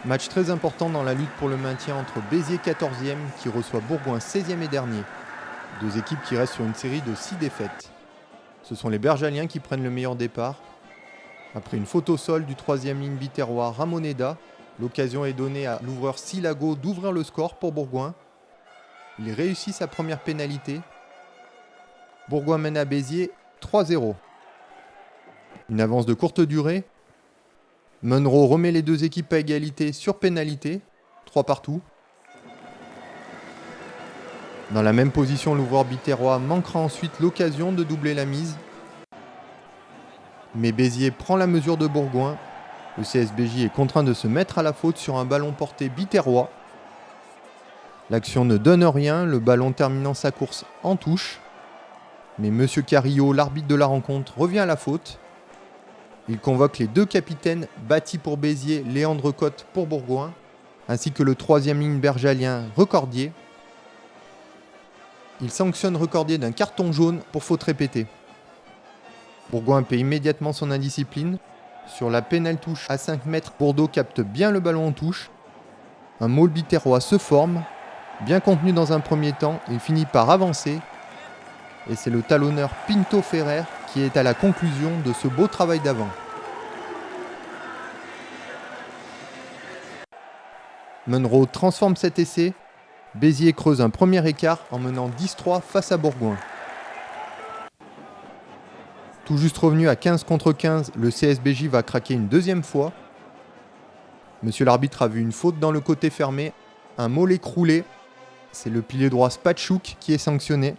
Match très important dans la lutte pour le maintien entre Béziers 14e qui reçoit Bourgoin 16e et dernier. Deux équipes qui restent sur une série de 6 défaites. Ce sont les Bergaliens qui prennent le meilleur départ. Après une faute au sol du 3e ligne biterrois Ramoneda, l'occasion est donnée à l'ouvreur Silago d'ouvrir le score pour Bourgoin. Il réussit sa première pénalité. Bourgoin mène à Béziers 3-0. Une avance de courte durée. Munro remet les deux équipes à égalité sur pénalité, 3 partout. Dans la même position, l'ouvreur biterrois manquera ensuite l'occasion de doubler la mise. Mais Béziers prend la mesure de Bourgoin. Le CSBJ est contraint de se mettre à la faute sur un ballon porté biterrois. L'action ne donne rien, le ballon terminant sa course en touche. Mais M. Carillo, l'arbitre de la rencontre, revient à la faute. Il convoque les deux capitaines, Batti pour Béziers, Léandre Cotte pour Bourgoin, ainsi que le 3e ligne bergalien, Recordier. Il sanctionne Recordier d'un carton jaune pour faute répétée. Bourgoin paie immédiatement son indiscipline. Sur la pénale touche à 5 mètres, Bourdeau capte bien le ballon en touche. Un maul biterrois se forme. Bien contenu dans un premier temps, il finit par avancer. Et c'est le talonneur Pinto Ferrer qui est à la conclusion de ce beau travail d'avant. Munro transforme cet essai. Béziers creuse un premier écart en menant 10-3 face à Bourgoin. Tout juste revenu à 15 contre 15, le CSBJ va craquer une deuxième fois. Monsieur l'arbitre a vu une faute dans le côté fermé, un maul écroulé. C'est le pilier droit Spatchouk qui est sanctionné.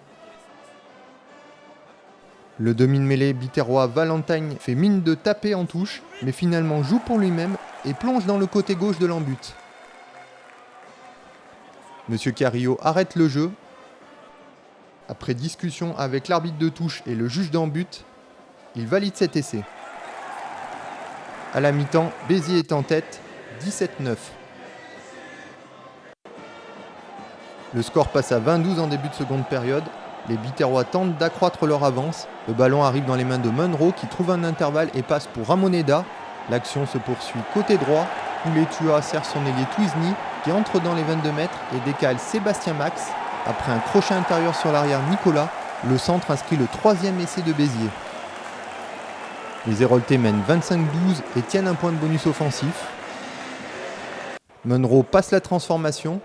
Le demi de mêlée biterrois Valentine fait mine de taper en touche, mais finalement joue pour lui-même et plonge dans le côté gauche de l'en-but. Monsieur Carillo arrête le jeu. Après discussion avec l'arbitre de touche et le juge d'en-but, il valide cet essai. À la mi-temps, Béziers est en tête, 17-9. Le score passe à 20-12 en début de seconde période. Les biterrois tentent d'accroître leur avance. Le ballon arrive dans les mains de Munro qui trouve un intervalle et passe pour Ramoneda. L'action se poursuit côté droit où Letua sert son ailier Twizni qui entre dans les 22 mètres et décale Sébastien Max. Après un crochet intérieur sur l'arrière Nicolas, le centre inscrit le 3e essai de Béziers. Les Héroltais mènent 25-12 et tiennent un point de bonus offensif. Munro passe la transformation.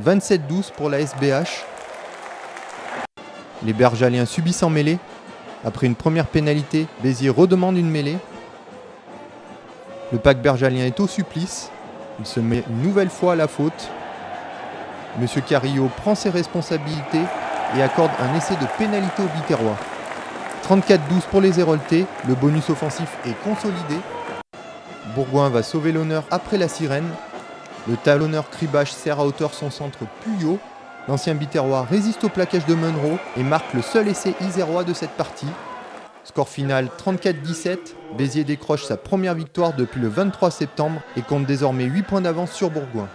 27-12 pour la SBH. Les Bergaliens subissent en mêlée. Après une première pénalité, Béziers redemande une mêlée. Le pack bergalien est au supplice. Il se met une nouvelle fois à la faute. Monsieur Carillo prend ses responsabilités et accorde un essai de pénalité au biterrois. 34-12 pour les Héroltais. Le bonus offensif est consolidé. Bourgoin va sauver l'honneur après la sirène. Le talonneur Kribache sert à hauteur son centre Puyot. L'ancien biterrois résiste au plaquage de Munro et marque le seul essai isérois de cette partie. Score final 34-17, Béziers décroche sa première victoire depuis le 23 septembre et compte désormais 8 points d'avance sur Bourgoin.